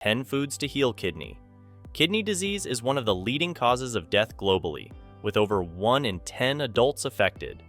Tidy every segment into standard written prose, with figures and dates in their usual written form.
10 Foods to Heal Kidney. Kidney disease is one of the leading causes of death globally, with over 1 in 10 adults affected.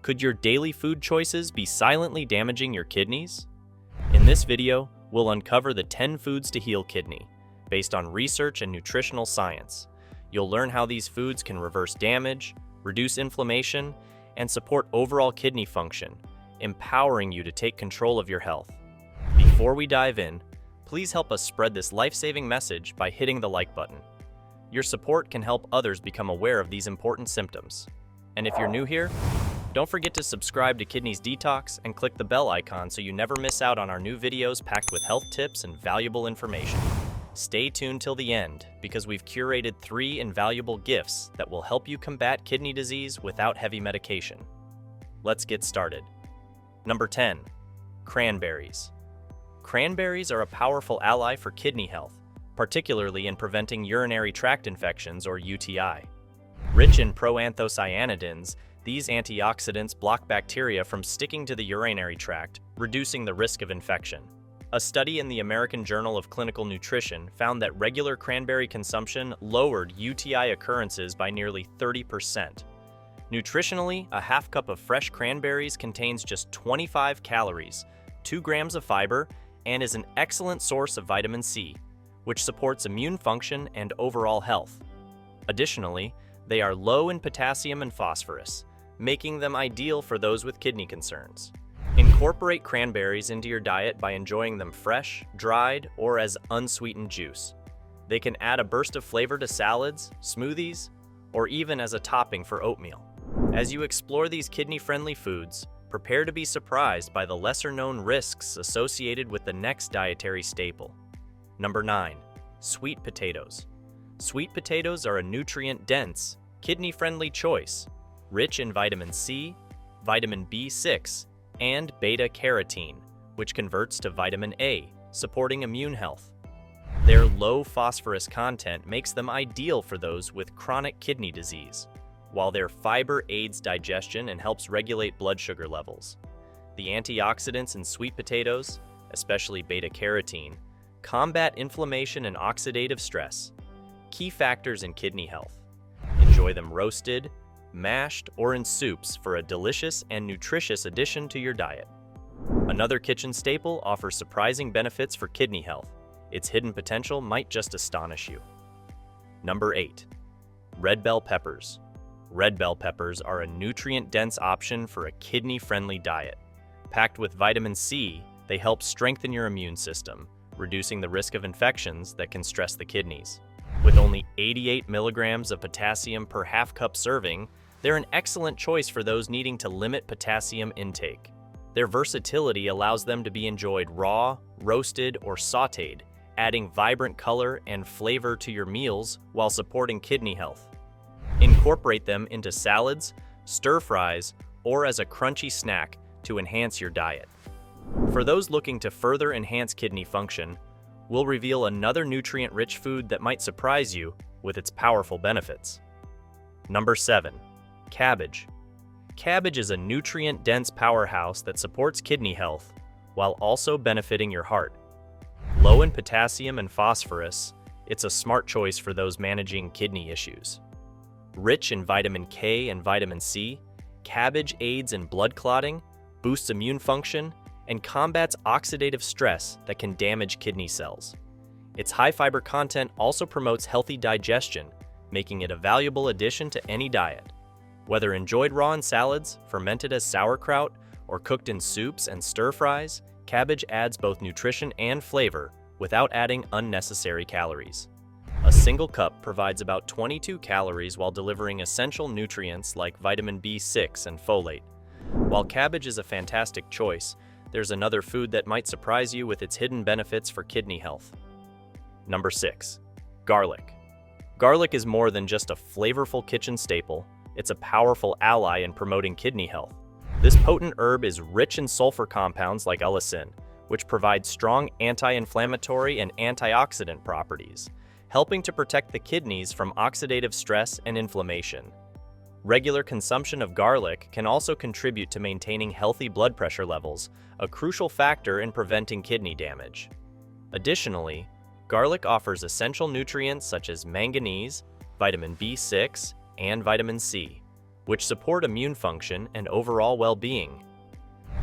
Could your daily food choices be silently damaging your kidneys? In this video, we'll uncover the 10 foods to heal kidney, based on research and nutritional science. You'll learn how these foods can reverse damage, reduce inflammation, and support overall kidney function, empowering you to take control of your health. Before we dive in, please help us spread this life-saving message by hitting the like button. Your support can help others become aware of these important symptoms. And if you're new here, don't forget to subscribe to Kidneys Detox and click the bell icon so you never miss out on our new videos packed with health tips and valuable information. Stay tuned till the end, because we've curated 3 invaluable gifts that will help you combat kidney disease without heavy medication. Let's get started. Number 10. Cranberries. Cranberries are a powerful ally for kidney health, particularly in preventing urinary tract infections or UTI. Rich in proanthocyanidins, these antioxidants block bacteria from sticking to the urinary tract, reducing the risk of infection. A study in the American Journal of Clinical Nutrition found that regular cranberry consumption lowered UTI occurrences by nearly 30%. Nutritionally, a half cup of fresh cranberries contains just 25 calories, 2 grams of fiber, and is an excellent source of vitamin C, which supports immune function and overall health. Additionally, they are low in potassium and phosphorus, making them ideal for those with kidney concerns. Incorporate cranberries into your diet by enjoying them fresh, dried, or as unsweetened juice. They can add a burst of flavor to salads, smoothies, or even as a topping for oatmeal. As you explore these kidney-friendly foods, prepare to be surprised by the lesser-known risks associated with the next dietary staple. Number 9. Sweet potatoes. Sweet potatoes are a nutrient-dense, kidney-friendly choice, rich in vitamin C, vitamin B6, and beta-carotene, which converts to vitamin A, supporting immune health. Their low phosphorus content makes them ideal for those with chronic kidney disease, while their fiber aids digestion and helps regulate blood sugar levels. The antioxidants in sweet potatoes, especially beta-carotene, combat inflammation and oxidative stress, key factors in kidney health. Enjoy them roasted, mashed, or in soups for a delicious and nutritious addition to your diet. Another kitchen staple offers surprising benefits for kidney health. Its hidden potential might just astonish you. Number 8. Red bell peppers. Red bell peppers are a nutrient-dense option for a kidney-friendly diet. Packed with vitamin C, they help strengthen your immune system, reducing the risk of infections that can stress the kidneys. With only 88 milligrams of potassium per half-cup serving, they're an excellent choice for those needing to limit potassium intake. Their versatility allows them to be enjoyed raw, roasted, or sautéed, adding vibrant color and flavor to your meals while supporting kidney health. Incorporate them into salads, stir-fries, or as a crunchy snack to enhance your diet. For those looking to further enhance kidney function, we'll reveal another nutrient-rich food that might surprise you with its powerful benefits. Number 7. Cabbage. Cabbage is a nutrient-dense powerhouse that supports kidney health while also benefiting your heart. Low in potassium and phosphorus, it's a smart choice for those managing kidney issues. Rich in vitamin K and vitamin C, cabbage aids in blood clotting, boosts immune function, and combats oxidative stress that can damage kidney cells. Its high fiber content also promotes healthy digestion, making it a valuable addition to any diet. Whether enjoyed raw in salads, fermented as sauerkraut, or cooked in soups and stir-fries, cabbage adds both nutrition and flavor without adding unnecessary calories. A single cup provides about 22 calories while delivering essential nutrients like vitamin B6 and folate. While cabbage is a fantastic choice, there's another food that might surprise you with its hidden benefits for kidney health. Number 6. Garlic. Garlic is more than just a flavorful kitchen staple, it's a powerful ally in promoting kidney health. This potent herb is rich in sulfur compounds like allicin, which provide strong anti-inflammatory and antioxidant properties, helping to protect the kidneys from oxidative stress and inflammation. Regular consumption of garlic can also contribute to maintaining healthy blood pressure levels, a crucial factor in preventing kidney damage. Additionally, Garlic offers essential nutrients such as manganese, vitamin B6, and vitamin C, which support immune function and overall well-being.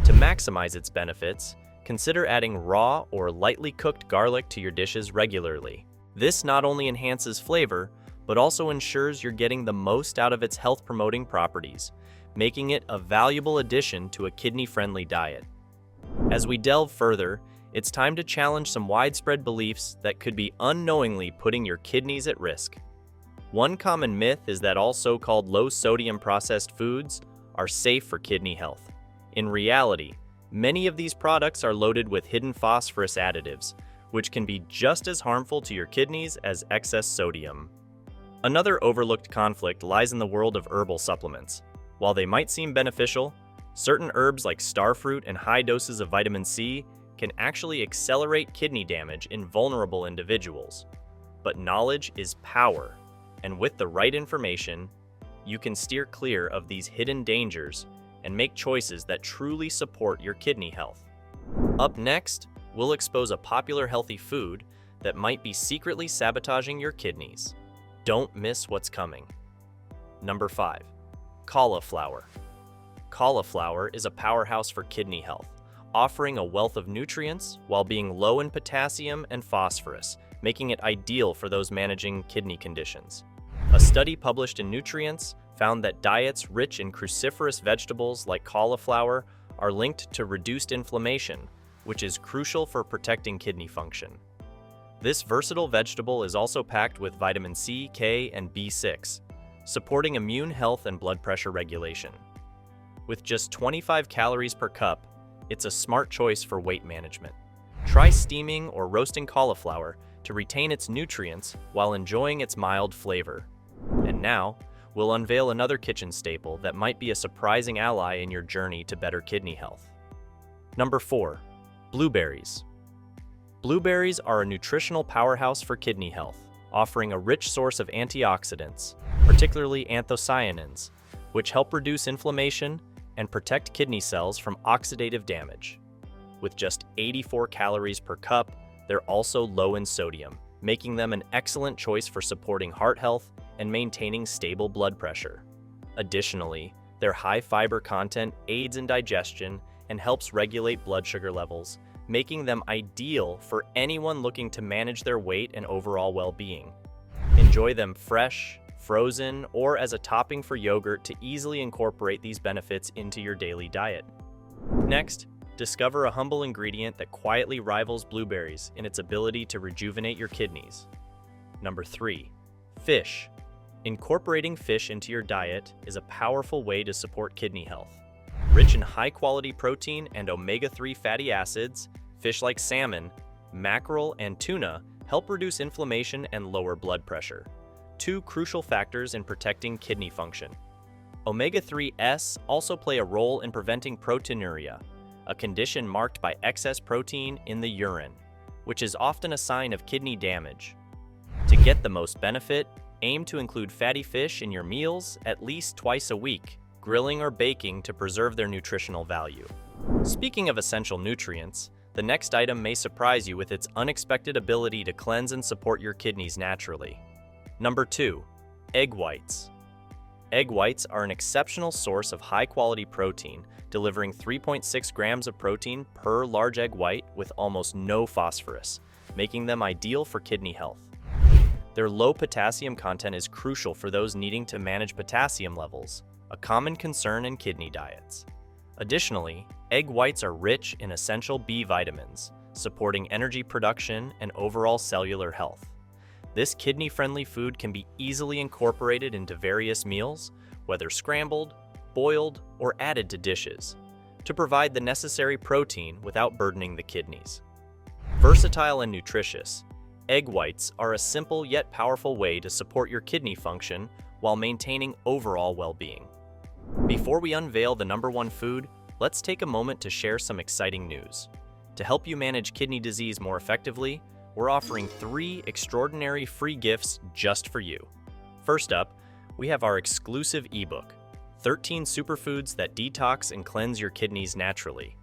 To maximize its benefits, consider adding raw or lightly cooked garlic to your dishes regularly. This not only enhances flavor, but also ensures you're getting the most out of its health-promoting properties, making it a valuable addition to a kidney-friendly diet. As we delve further, it's time to challenge some widespread beliefs that could be unknowingly putting your kidneys at risk. One common myth is that all so-called low-sodium processed foods are safe for kidney health. In reality, many of these products are loaded with hidden phosphorus additives, which can be just as harmful to your kidneys as excess sodium. Another overlooked conflict lies in the world of herbal supplements. While they might seem beneficial, certain herbs like starfruit and high doses of vitamin C can actually accelerate kidney damage in vulnerable individuals. But knowledge is power, and with the right information, you can steer clear of these hidden dangers and make choices that truly support your kidney health. Up next, we'll expose a popular healthy food that might be secretly sabotaging your kidneys. Don't miss what's coming. Number 5. Cauliflower. Cauliflower is a powerhouse for kidney health, offering a wealth of nutrients while being low in potassium and phosphorus, making it ideal for those managing kidney conditions. A study published in Nutrients found that diets rich in cruciferous vegetables like cauliflower are linked to reduced inflammation, which is crucial for protecting kidney function. This versatile vegetable is also packed with vitamin C, K, and B6, supporting immune health and blood pressure regulation. With just 25 calories per cup, it's a smart choice for weight management. Try steaming or roasting cauliflower to retain its nutrients while enjoying its mild flavor. And now, we'll unveil another kitchen staple that might be a surprising ally in your journey to better kidney health. Number 4. Blueberries. Blueberries are a nutritional powerhouse for kidney health, offering a rich source of antioxidants, particularly anthocyanins, which help reduce inflammation and protect kidney cells from oxidative damage. With just 84 calories per cup, they're also low in sodium, making them an excellent choice for supporting heart health and maintaining stable blood pressure. Additionally, their high fiber content aids in digestion and helps regulate blood sugar levels, making them ideal for anyone looking to manage their weight and overall well-being. Enjoy them fresh, frozen, or as a topping for yogurt to easily incorporate these benefits into your daily diet. Next, discover a humble ingredient that quietly rivals blueberries in its ability to rejuvenate your kidneys. Number 3. Fish. Incorporating fish into your diet is a powerful way to support kidney health. Rich in high-quality protein and omega-3 fatty acids, fish like salmon, mackerel, and tuna help reduce inflammation and lower blood pressure, two crucial factors in protecting kidney function. Omega-3s also play a role in preventing proteinuria, a condition marked by excess protein in the urine, which is often a sign of kidney damage. To get the most benefit, aim to include fatty fish in your meals at least twice a week, grilling or baking to preserve their nutritional value. Speaking of essential nutrients, the next item may surprise you with its unexpected ability to cleanse and support your kidneys naturally. Number 2. Egg whites. Egg whites are an exceptional source of high-quality protein, delivering 3.6 grams of protein per large egg white with almost no phosphorus, making them ideal for kidney health. Their low potassium content is crucial for those needing to manage potassium levels, a common concern in kidney diets. Additionally, egg whites are rich in essential B vitamins, supporting energy production and overall cellular health. This kidney-friendly food can be easily incorporated into various meals, whether scrambled, boiled, or added to dishes, to provide the necessary protein without burdening the kidneys. Versatile and nutritious, egg whites are a simple yet powerful way to support your kidney function while maintaining overall well-being. Before we unveil the number 1 food, let's take a moment to share some exciting news. To help you manage kidney disease more effectively, we're offering 3 extraordinary free gifts just for you. First up, we have our exclusive ebook, 13 Superfoods that Detox and Cleanse Your Kidneys Naturally.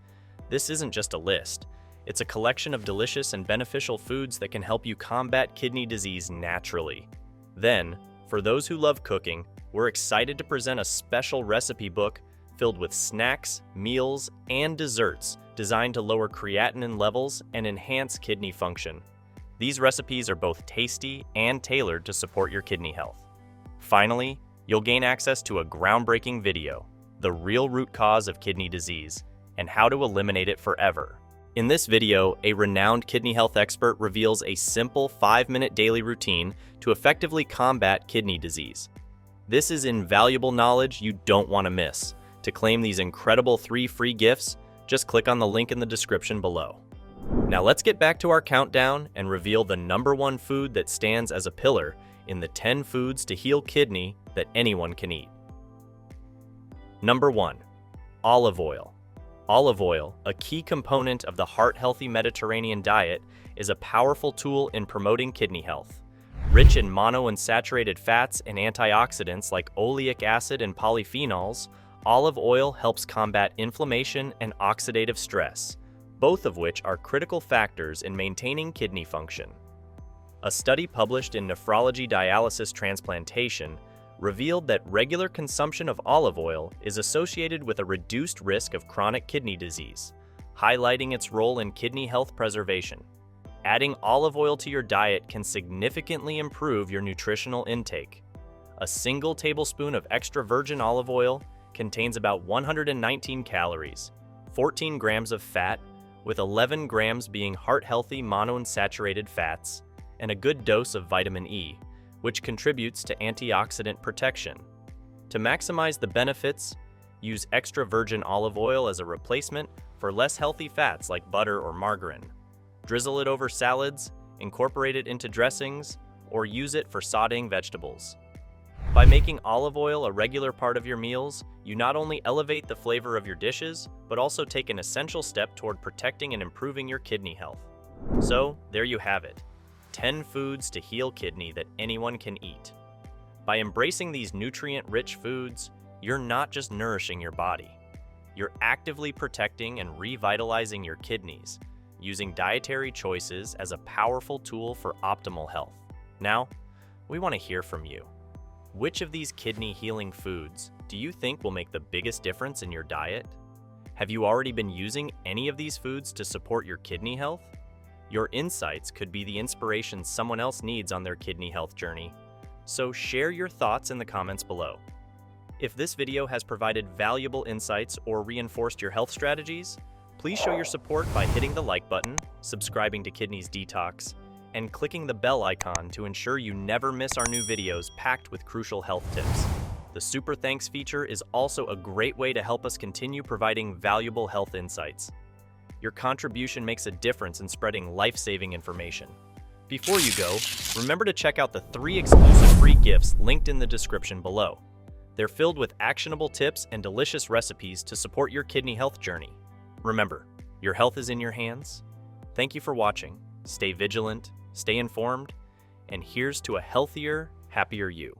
This isn't just a list, It's a collection of delicious and beneficial foods that can help you combat kidney disease naturally. Then, for those who love cooking, we're excited to present a special recipe book filled with snacks, meals, and desserts designed to lower creatinine levels and enhance kidney function. These recipes are both tasty and tailored to support your kidney health. Finally, you'll gain access to a groundbreaking video, The Real Root Cause of Kidney Disease, and How to Eliminate It Forever. In this video, a renowned kidney health expert reveals a simple 5-minute daily routine to effectively combat kidney disease. This is invaluable knowledge you don't want to miss. To claim these incredible 3 free gifts, just click on the link in the description below. Now let's get back to our countdown and reveal the #1 food that stands as a pillar in the 10 foods to heal kidney that anyone can eat. Number 1. Olive oil. Olive oil, a key component of the heart-healthy Mediterranean diet, is a powerful tool in promoting kidney health. Rich in monounsaturated fats and antioxidants like oleic acid and polyphenols, olive oil helps combat inflammation and oxidative stress, both of which are critical factors in maintaining kidney function. A study published in Nephrology Dialysis Transplantation revealed that regular consumption of olive oil is associated with a reduced risk of chronic kidney disease, highlighting its role in kidney health preservation. Adding olive oil to your diet can significantly improve your nutritional intake. A single tablespoon of extra virgin olive oil contains about 119 calories, 14 grams of fat, with 11 grams being heart-healthy monounsaturated fats, and a good dose of vitamin E, which contributes to antioxidant protection. To maximize the benefits, use extra virgin olive oil as a replacement for less healthy fats like butter or margarine. Drizzle it over salads, incorporate it into dressings, or use it for sautéing vegetables. By making olive oil a regular part of your meals, you not only elevate the flavor of your dishes, but also take an essential step toward protecting and improving your kidney health. So, there you have it. 10 foods to heal kidney that anyone can eat. By embracing these nutrient-rich foods, you're not just nourishing your body. You're actively protecting and revitalizing your kidneys, using dietary choices as a powerful tool for optimal health. Now, we want to hear from you. Which of these kidney-healing foods do you think will make the biggest difference in your diet? Have you already been using any of these foods to support your kidney health? Your insights could be the inspiration someone else needs on their kidney health journey. So share your thoughts in the comments below. If this video has provided valuable insights or reinforced your health strategies, please show your support by hitting the like button, subscribing to Kidneys Detox, and clicking the bell icon to ensure you never miss our new videos packed with crucial health tips. The Super Thanks feature is also a great way to help us continue providing valuable health insights. Your contribution makes a difference in spreading life-saving information. Before you go, remember to check out the 3 exclusive free gifts linked in the description below. They're filled with actionable tips and delicious recipes to support your kidney health journey. Remember, your health is in your hands. Thank you for watching. Stay vigilant, stay informed, and here's to a healthier, happier you.